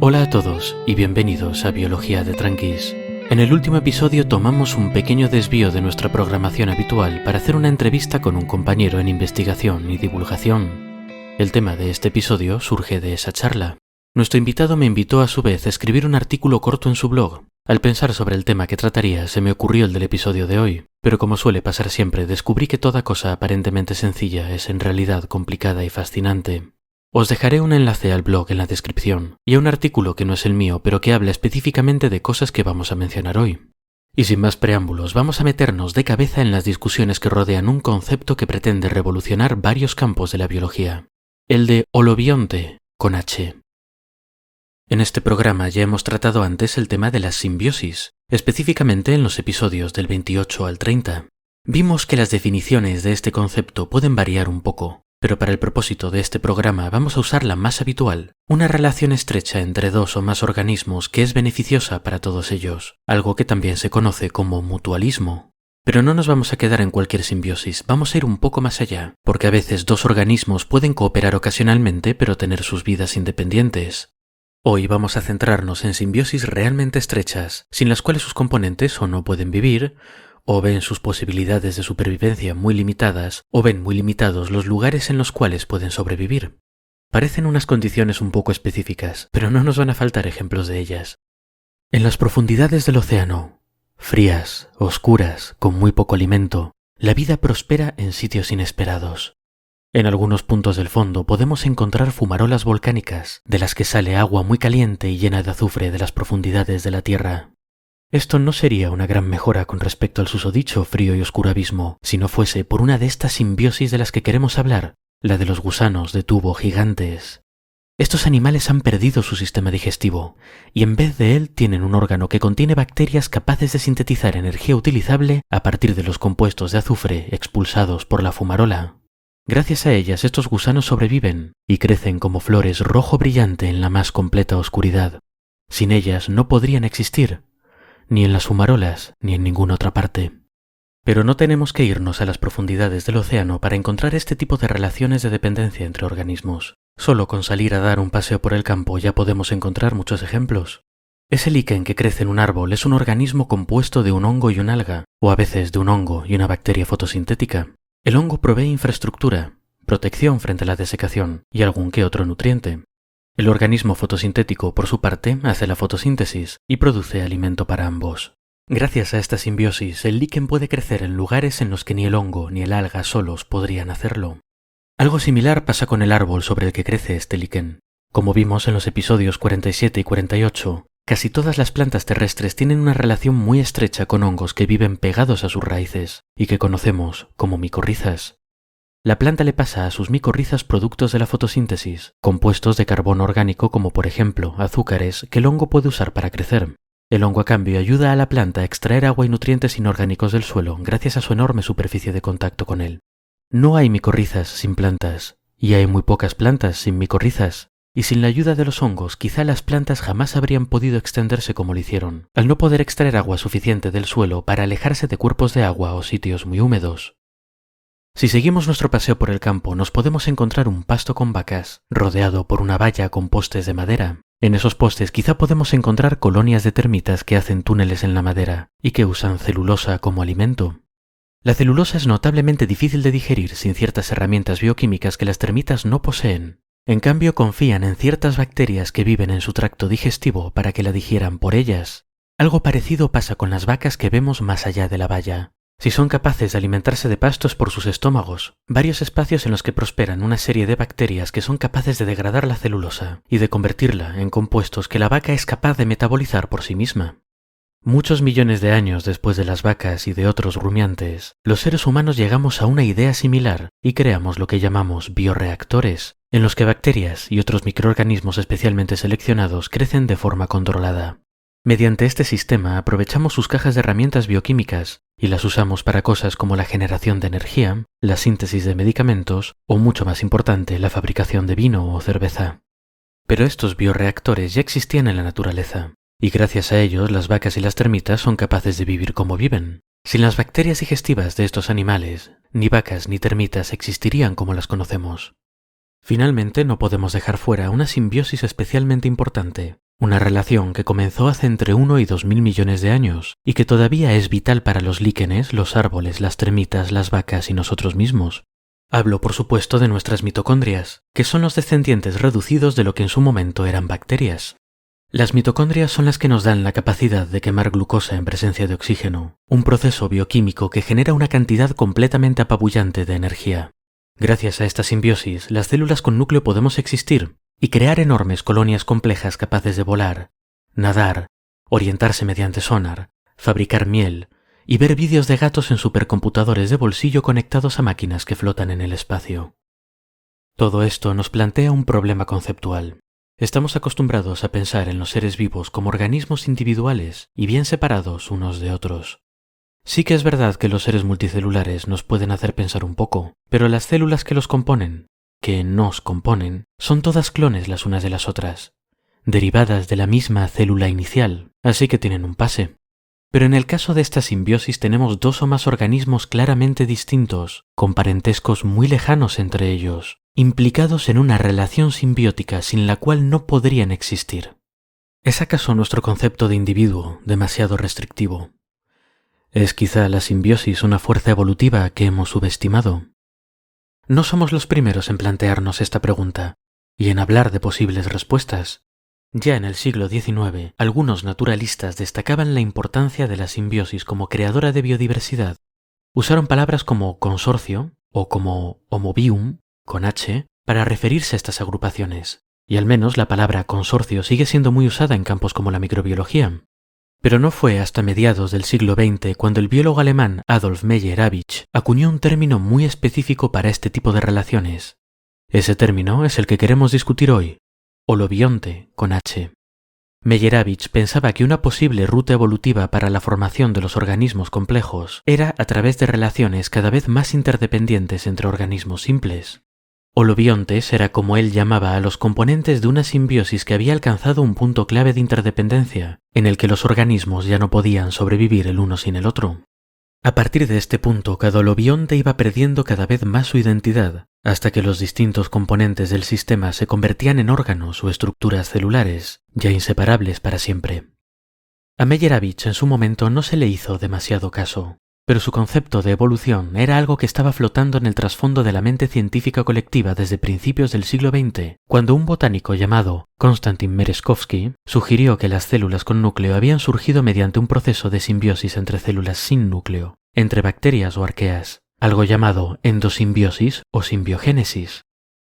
Hola a todos y bienvenidos a Biología de Tranquis. En el último episodio tomamos un pequeño desvío de nuestra programación habitual para hacer una entrevista con un compañero en investigación y divulgación. El tema de este episodio surge de esa charla. Nuestro invitado me invitó a su vez a escribir un artículo corto en su blog. Al pensar sobre el tema que trataría se me ocurrió el del episodio de hoy, pero como suele pasar siempre, descubrí que toda cosa aparentemente sencilla es en realidad complicada y fascinante. Os dejaré un enlace al blog en la descripción y a un artículo que no es el mío, pero que habla específicamente de cosas que vamos a mencionar hoy. Y sin más preámbulos, vamos a meternos de cabeza en las discusiones que rodean un concepto que pretende revolucionar varios campos de la biología, el de holobionte, con H. En este programa ya hemos tratado antes el tema de la simbiosis, específicamente en los episodios del 28 al 30. Vimos que las definiciones de este concepto pueden variar un poco, pero para el propósito de este programa vamos a usar la más habitual, una relación estrecha entre dos o más organismos que es beneficiosa para todos ellos, algo que también se conoce como mutualismo. Pero no nos vamos a quedar en cualquier simbiosis, vamos a ir un poco más allá, porque a veces dos organismos pueden cooperar ocasionalmente pero tener sus vidas independientes. Hoy vamos a centrarnos en simbiosis realmente estrechas, sin las cuales sus componentes o no pueden vivir, o ven sus posibilidades de supervivencia muy limitadas, o ven muy limitados los lugares en los cuales pueden sobrevivir. Parecen unas condiciones un poco específicas, pero no nos van a faltar ejemplos de ellas. En las profundidades del océano, frías, oscuras, con muy poco alimento, la vida prospera en sitios inesperados. En algunos puntos del fondo podemos encontrar fumarolas volcánicas, de las que sale agua muy caliente y llena de azufre de las profundidades de la Tierra. Esto no sería una gran mejora con respecto al susodicho frío y oscuro abismo, si no fuese por una de estas simbiosis de las que queremos hablar, la de los gusanos de tubo gigantes. Estos animales han perdido su sistema digestivo, y en vez de él tienen un órgano que contiene bacterias capaces de sintetizar energía utilizable a partir de los compuestos de azufre expulsados por la fumarola. Gracias a ellas estos gusanos sobreviven y crecen como flores rojo brillante en la más completa oscuridad. Sin ellas no podrían existir, ni en las fumarolas, ni en ninguna otra parte. Pero no tenemos que irnos a las profundidades del océano para encontrar este tipo de relaciones de dependencia entre organismos. Solo con salir a dar un paseo por el campo ya podemos encontrar muchos ejemplos. Ese líquen que crece en un árbol es un organismo compuesto de un hongo y un alga, o a veces de un hongo y una bacteria fotosintética. El hongo provee infraestructura, protección frente a la desecación y algún que otro nutriente. El organismo fotosintético, por su parte, hace la fotosíntesis y produce alimento para ambos. Gracias a esta simbiosis, el líquen puede crecer en lugares en los que ni el hongo ni el alga solos podrían hacerlo. Algo similar pasa con el árbol sobre el que crece este líquen. Como vimos en los episodios 47 y 48, casi todas las plantas terrestres tienen una relación muy estrecha con hongos que viven pegados a sus raíces y que conocemos como micorrizas. La planta le pasa a sus micorrizas productos de la fotosíntesis, compuestos de carbono orgánico como por ejemplo azúcares que el hongo puede usar para crecer. El hongo a cambio ayuda a la planta a extraer agua y nutrientes inorgánicos del suelo gracias a su enorme superficie de contacto con él. No hay micorrizas sin plantas, y hay muy pocas plantas sin micorrizas, y sin la ayuda de los hongos quizá las plantas jamás habrían podido extenderse como lo hicieron, al no poder extraer agua suficiente del suelo para alejarse de cuerpos de agua o sitios muy húmedos. Si seguimos nuestro paseo por el campo, nos podemos encontrar un pasto con vacas, rodeado por una valla con postes de madera. En esos postes quizá podemos encontrar colonias de termitas que hacen túneles en la madera y que usan celulosa como alimento. La celulosa es notablemente difícil de digerir sin ciertas herramientas bioquímicas que las termitas no poseen. En cambio, confían en ciertas bacterias que viven en su tracto digestivo para que la digieran por ellas. Algo parecido pasa con las vacas que vemos más allá de la valla. Si son capaces de alimentarse de pastos por sus estómagos, varios espacios en los que prosperan una serie de bacterias que son capaces de degradar la celulosa y de convertirla en compuestos que la vaca es capaz de metabolizar por sí misma. Muchos millones de años después de las vacas y de otros rumiantes, los seres humanos llegamos a una idea similar y creamos lo que llamamos bioreactores, en los que bacterias y otros microorganismos especialmente seleccionados crecen de forma controlada. Mediante este sistema aprovechamos sus cajas de herramientas bioquímicas y las usamos para cosas como la generación de energía, la síntesis de medicamentos o, mucho más importante, la fabricación de vino o cerveza. Pero estos bioreactores ya existían en la naturaleza, y gracias a ellos las vacas y las termitas son capaces de vivir como viven. Sin las bacterias digestivas de estos animales, ni vacas ni termitas existirían como las conocemos. Finalmente, no podemos dejar fuera una simbiosis especialmente importante, Una relación que comenzó hace entre 1 y 2.000 millones de años y que todavía es vital para los líquenes, los árboles, las termitas, las vacas y nosotros mismos. Hablo, por supuesto, de nuestras mitocondrias, que son los descendientes reducidos de lo que en su momento eran bacterias. Las mitocondrias son las que nos dan la capacidad de quemar glucosa en presencia de oxígeno, un proceso bioquímico que genera una cantidad completamente apabullante de energía. Gracias a esta simbiosis, las células con núcleo podemos existir y crear enormes colonias complejas capaces de volar, nadar, orientarse mediante sonar, fabricar miel y ver vídeos de gatos en supercomputadores de bolsillo conectados a máquinas que flotan en el espacio. Todo esto nos plantea un problema conceptual. Estamos acostumbrados a pensar en los seres vivos como organismos individuales y bien separados unos de otros. Sí que es verdad que los seres multicelulares nos pueden hacer pensar un poco, pero las células que los componen, que nos componen, son todas clones las unas de las otras, derivadas de la misma célula inicial, así que tienen un pase. Pero en el caso de esta simbiosis tenemos dos o más organismos claramente distintos, con parentescos muy lejanos entre ellos, implicados en una relación simbiótica sin la cual no podrían existir. ¿Es acaso nuestro concepto de individuo demasiado restrictivo? ¿Es quizá la simbiosis una fuerza evolutiva que hemos subestimado? No somos los primeros en plantearnos esta pregunta y en hablar de posibles respuestas. Ya en el siglo XIX, algunos naturalistas destacaban la importancia de la simbiosis como creadora de biodiversidad. Usaron palabras como consorcio o como homobium, con H, para referirse a estas agrupaciones, y al menos la palabra consorcio sigue siendo muy usada en campos como la microbiología. Pero no fue hasta mediados del siglo XX cuando el biólogo alemán Adolf Meyer-Abich acuñó un término muy específico para este tipo de relaciones. Ese término es el que queremos discutir hoy, holobionte, con H. Meyer-Abich pensaba que una posible ruta evolutiva para la formación de los organismos complejos era a través de relaciones cada vez más interdependientes entre organismos simples. Holobiontes era como él llamaba a los componentes de una simbiosis que había alcanzado un punto clave de interdependencia, en el que los organismos ya no podían sobrevivir el uno sin el otro. A partir de este punto, cada holobionte iba perdiendo cada vez más su identidad, hasta que los distintos componentes del sistema se convertían en órganos o estructuras celulares, ya inseparables para siempre. A Meyer-Abich en su momento no se le hizo demasiado caso, pero su concepto de evolución era algo que estaba flotando en el trasfondo de la mente científica colectiva desde principios del siglo XX, cuando un botánico llamado Konstantin Merezkovsky sugirió que las células con núcleo habían surgido mediante un proceso de simbiosis entre células sin núcleo, entre bacterias o arqueas, algo llamado endosimbiosis o simbiogénesis.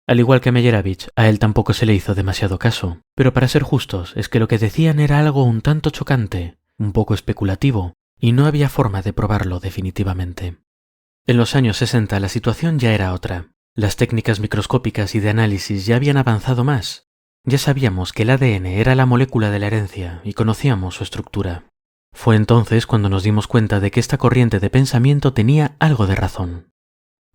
Al igual que Meyer-Abich, a él tampoco se le hizo demasiado caso, pero para ser justos es que lo que decían era algo un tanto chocante, un poco especulativo, y no había forma de probarlo definitivamente. En los años 60 la situación ya era otra. Las técnicas microscópicas y de análisis ya habían avanzado más. Ya sabíamos que el ADN era la molécula de la herencia y conocíamos su estructura. Fue entonces cuando nos dimos cuenta de que esta corriente de pensamiento tenía algo de razón.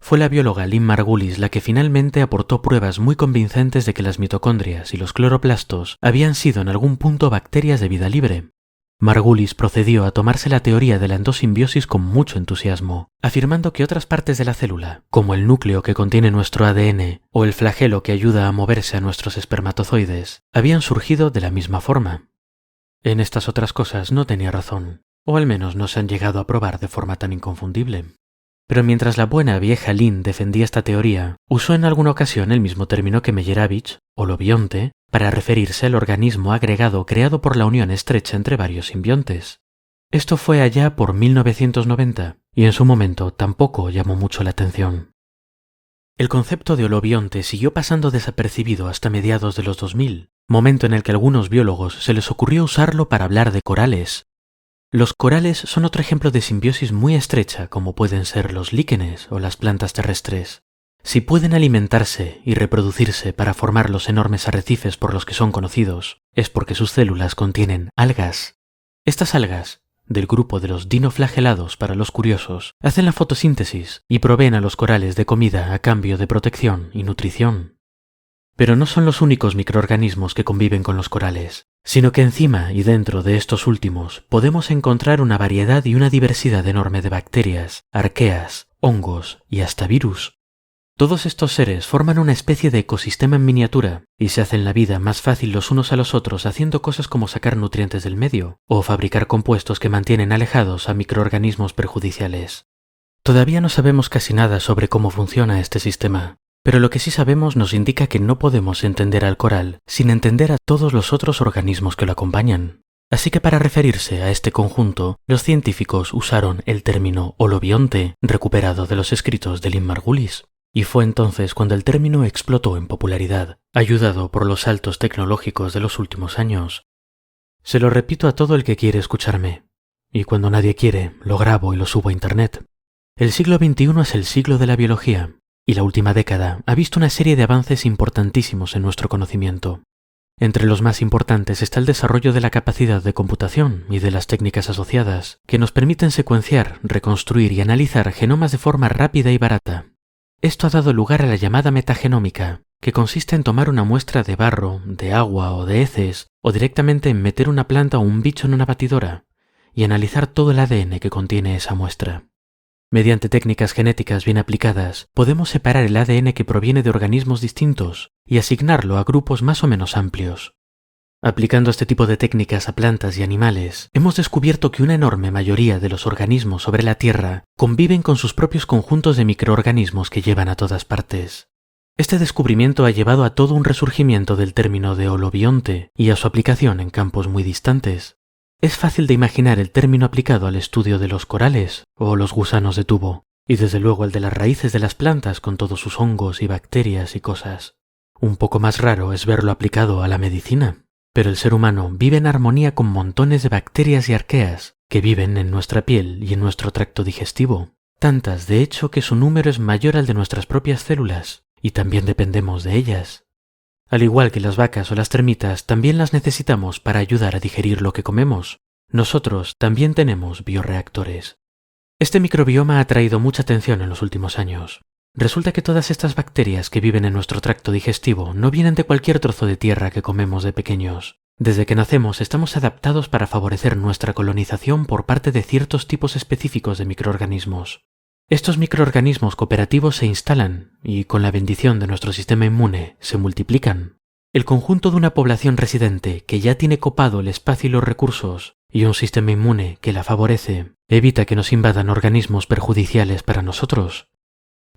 Fue la bióloga Lynn Margulis la que finalmente aportó pruebas muy convincentes de que las mitocondrias y los cloroplastos habían sido en algún punto bacterias de vida libre. Margulis procedió a tomarse la teoría de la endosimbiosis con mucho entusiasmo, afirmando que otras partes de la célula, como el núcleo que contiene nuestro ADN o el flagelo que ayuda a moverse a nuestros espermatozoides, habían surgido de la misma forma. En estas otras cosas no tenía razón, o al menos no se han llegado a probar de forma tan inconfundible. Pero mientras la buena vieja Lynn defendía esta teoría, usó en alguna ocasión el mismo término que Meyer-Abich, holobionte, para referirse al organismo agregado creado por la unión estrecha entre varios simbiontes. Esto fue allá por 1990, y en su momento tampoco llamó mucho la atención. El concepto de holobionte siguió pasando desapercibido hasta mediados de los 2000, momento en el que a algunos biólogos se les ocurrió usarlo para hablar de corales. Los corales son otro ejemplo de simbiosis muy estrecha, como pueden ser los líquenes o las plantas terrestres. Si pueden alimentarse y reproducirse para formar los enormes arrecifes por los que son conocidos, es porque sus células contienen algas. Estas algas, del grupo de los dinoflagelados para los curiosos, hacen la fotosíntesis y proveen a los corales de comida a cambio de protección y nutrición. Pero no son los únicos microorganismos que conviven con los corales, sino que encima y dentro de estos últimos podemos encontrar una variedad y una diversidad enorme de bacterias, arqueas, hongos y hasta virus. Todos estos seres forman una especie de ecosistema en miniatura y se hacen la vida más fácil los unos a los otros haciendo cosas como sacar nutrientes del medio o fabricar compuestos que mantienen alejados a microorganismos perjudiciales. Todavía no sabemos casi nada sobre cómo funciona este sistema, pero lo que sí sabemos nos indica que no podemos entender al coral sin entender a todos los otros organismos que lo acompañan. Así que para referirse a este conjunto, los científicos usaron el término holobionte recuperado de los escritos de Lynn Margulis. Y fue entonces cuando el término explotó en popularidad, ayudado por los saltos tecnológicos de los últimos años. Se lo repito a todo el que quiere escucharme, y cuando nadie quiere, lo grabo y lo subo a internet. El siglo XXI es el siglo de la biología, y la última década ha visto una serie de avances importantísimos en nuestro conocimiento. Entre los más importantes está el desarrollo de la capacidad de computación y de las técnicas asociadas, que nos permiten secuenciar, reconstruir y analizar genomas de forma rápida y barata. Esto ha dado lugar a la llamada metagenómica, que consiste en tomar una muestra de barro, de agua o de heces, o directamente en meter una planta o un bicho en una batidora, y analizar todo el ADN que contiene esa muestra. Mediante técnicas genéticas bien aplicadas, podemos separar el ADN que proviene de organismos distintos y asignarlo a grupos más o menos amplios. Aplicando este tipo de técnicas a plantas y animales, hemos descubierto que una enorme mayoría de los organismos sobre la Tierra conviven con sus propios conjuntos de microorganismos que llevan a todas partes. Este descubrimiento ha llevado a todo un resurgimiento del término de holobionte y a su aplicación en campos muy distantes. Es fácil de imaginar el término aplicado al estudio de los corales o los gusanos de tubo, y desde luego el de las raíces de las plantas con todos sus hongos y bacterias y cosas. Un poco más raro es verlo aplicado a la medicina. Pero el ser humano vive en armonía con montones de bacterias y arqueas que viven en nuestra piel y en nuestro tracto digestivo, tantas de hecho que su número es mayor al de nuestras propias células, y también dependemos de ellas. Al igual que las vacas o las termitas, también las necesitamos para ayudar a digerir lo que comemos. Nosotros también tenemos bioreactores. Este microbioma ha traído mucha atención en los últimos años. Resulta que todas estas bacterias que viven en nuestro tracto digestivo no vienen de cualquier trozo de tierra que comemos de pequeños. Desde que nacemos estamos adaptados para favorecer nuestra colonización por parte de ciertos tipos específicos de microorganismos. Estos microorganismos cooperativos se instalan y, con la bendición de nuestro sistema inmune, se multiplican. El conjunto de una población residente que ya tiene copado el espacio y los recursos, y un sistema inmune que la favorece, evita que nos invadan organismos perjudiciales para nosotros.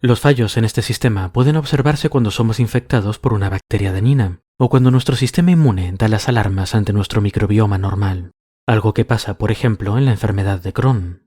Los fallos en este sistema pueden observarse cuando somos infectados por una bacteria dañina o cuando nuestro sistema inmune da las alarmas ante nuestro microbioma normal, algo que pasa, por ejemplo, en la enfermedad de Crohn.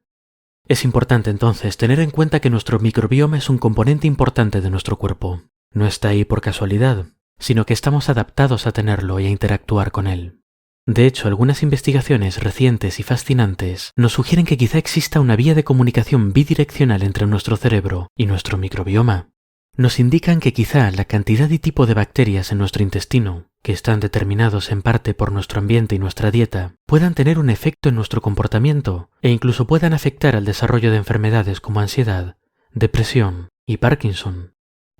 Es importante entonces tener en cuenta que nuestro microbioma es un componente importante de nuestro cuerpo. No está ahí por casualidad, sino que estamos adaptados a tenerlo y a interactuar con él. De hecho, algunas investigaciones recientes y fascinantes nos sugieren que quizá exista una vía de comunicación bidireccional entre nuestro cerebro y nuestro microbioma. Nos indican que quizá la cantidad y tipo de bacterias en nuestro intestino, que están determinados en parte por nuestro ambiente y nuestra dieta, puedan tener un efecto en nuestro comportamiento e incluso puedan afectar al desarrollo de enfermedades como ansiedad, depresión y Parkinson.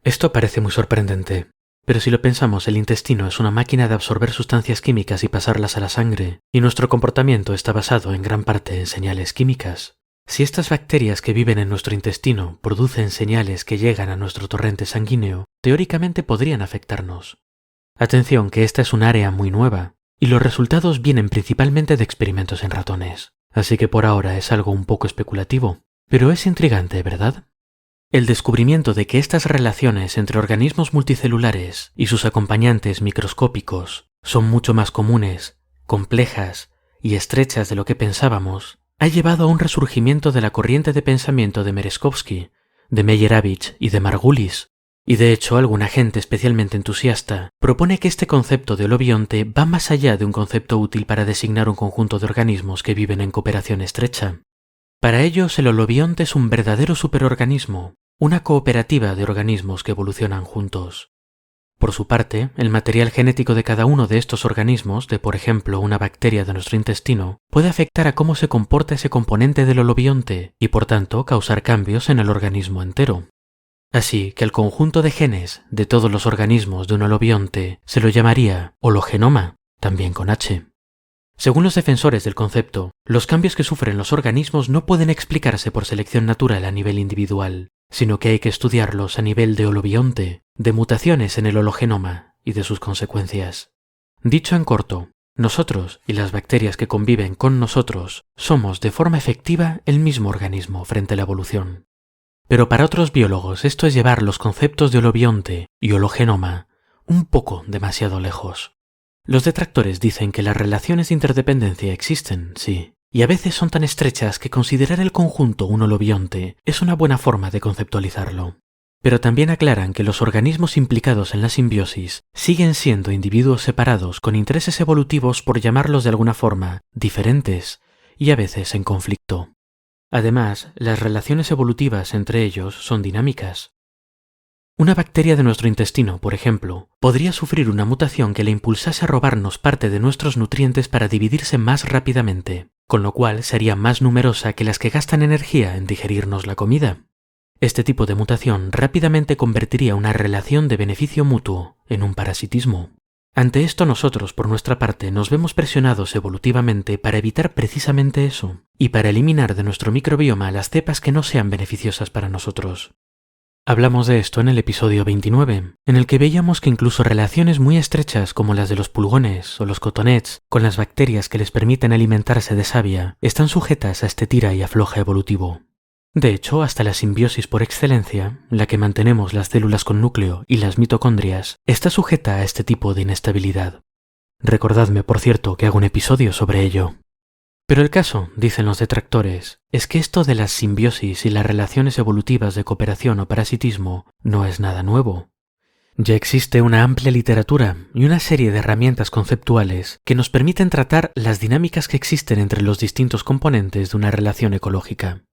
Esto parece muy sorprendente. Pero si lo pensamos, el intestino es una máquina de absorber sustancias químicas y pasarlas a la sangre, y nuestro comportamiento está basado en gran parte en señales químicas. Si estas bacterias que viven en nuestro intestino producen señales que llegan a nuestro torrente sanguíneo, teóricamente podrían afectarnos. Atención, que esta es un área muy nueva, y los resultados vienen principalmente de experimentos en ratones, así que por ahora es algo un poco especulativo, pero es intrigante, ¿verdad? El descubrimiento de que estas relaciones entre organismos multicelulares y sus acompañantes microscópicos son mucho más comunes, complejas y estrechas de lo que pensábamos, ha llevado a un resurgimiento de la corriente de pensamiento de Merezkovsky, de Meyerowitz y de Margulis, y de hecho alguna gente especialmente entusiasta propone que este concepto de holobionte va más allá de un concepto útil para designar un conjunto de organismos que viven en cooperación estrecha. Para ellos, el holobionte es un verdadero superorganismo, una cooperativa de organismos que evolucionan juntos. Por su parte, el material genético de cada uno de estos organismos, de por ejemplo una bacteria de nuestro intestino, puede afectar a cómo se comporta ese componente del holobionte y por tanto causar cambios en el organismo entero. Así que el conjunto de genes de todos los organismos de un holobionte se lo llamaría hologenoma, también con H. Según los defensores del concepto, los cambios que sufren los organismos no pueden explicarse por selección natural a nivel individual, sino que hay que estudiarlos a nivel de holobionte, de mutaciones en el hologenoma y de sus consecuencias. Dicho en corto, nosotros y las bacterias que conviven con nosotros somos de forma efectiva el mismo organismo frente a la evolución. Pero para otros biólogos esto es llevar los conceptos de holobionte y hologenoma un poco demasiado lejos. Los detractores dicen que las relaciones de interdependencia existen, sí, y a veces son tan estrechas que considerar el conjunto un holobionte es una buena forma de conceptualizarlo. Pero también aclaran que los organismos implicados en la simbiosis siguen siendo individuos separados con intereses evolutivos, por llamarlos de alguna forma, diferentes y a veces en conflicto. Además, las relaciones evolutivas entre ellos son dinámicas. Una bacteria de nuestro intestino, por ejemplo, podría sufrir una mutación que le impulsase a robarnos parte de nuestros nutrientes para dividirse más rápidamente, con lo cual sería más numerosa que las que gastan energía en digerirnos la comida. Este tipo de mutación rápidamente convertiría una relación de beneficio mutuo en un parasitismo. Ante esto nosotros, por nuestra parte, nos vemos presionados evolutivamente para evitar precisamente eso, y para eliminar de nuestro microbioma las cepas que no sean beneficiosas para nosotros. Hablamos de esto en el episodio 29, en el que veíamos que incluso relaciones muy estrechas como las de los pulgones o los cotonets con las bacterias que les permiten alimentarse de savia están sujetas a este tira y afloja evolutivo. De hecho, hasta la simbiosis por excelencia, la que mantenemos las células con núcleo y las mitocondrias, está sujeta a este tipo de inestabilidad. Recordadme, por cierto, que hago un episodio sobre ello. Pero el caso, dicen los detractores, es que esto de las simbiosis y las relaciones evolutivas de cooperación o parasitismo no es nada nuevo. Ya existe una amplia literatura y una serie de herramientas conceptuales que nos permiten tratar las dinámicas que existen entre los distintos componentes de una relación ecológica.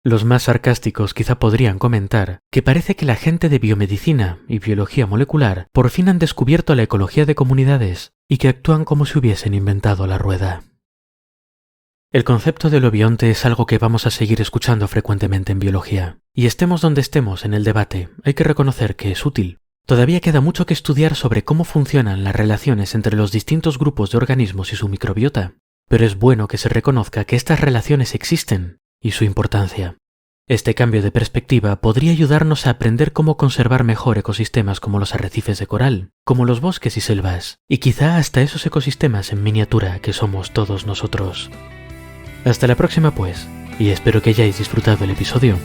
Los más sarcásticos quizá podrían comentar que parece que la gente de biomedicina y biología molecular por fin han descubierto la ecología de comunidades y que actúan como si hubiesen inventado la rueda. El concepto de holobionte es algo que vamos a seguir escuchando frecuentemente en biología, y estemos donde estemos en el debate, hay que reconocer que es útil. Todavía queda mucho que estudiar sobre cómo funcionan las relaciones entre los distintos grupos de organismos y su microbiota, pero es bueno que se reconozca que estas relaciones existen y su importancia. Este cambio de perspectiva podría ayudarnos a aprender cómo conservar mejor ecosistemas como los arrecifes de coral, como los bosques y selvas, y quizá hasta esos ecosistemas en miniatura que somos todos nosotros. Hasta la próxima pues, y espero que hayáis disfrutado el episodio.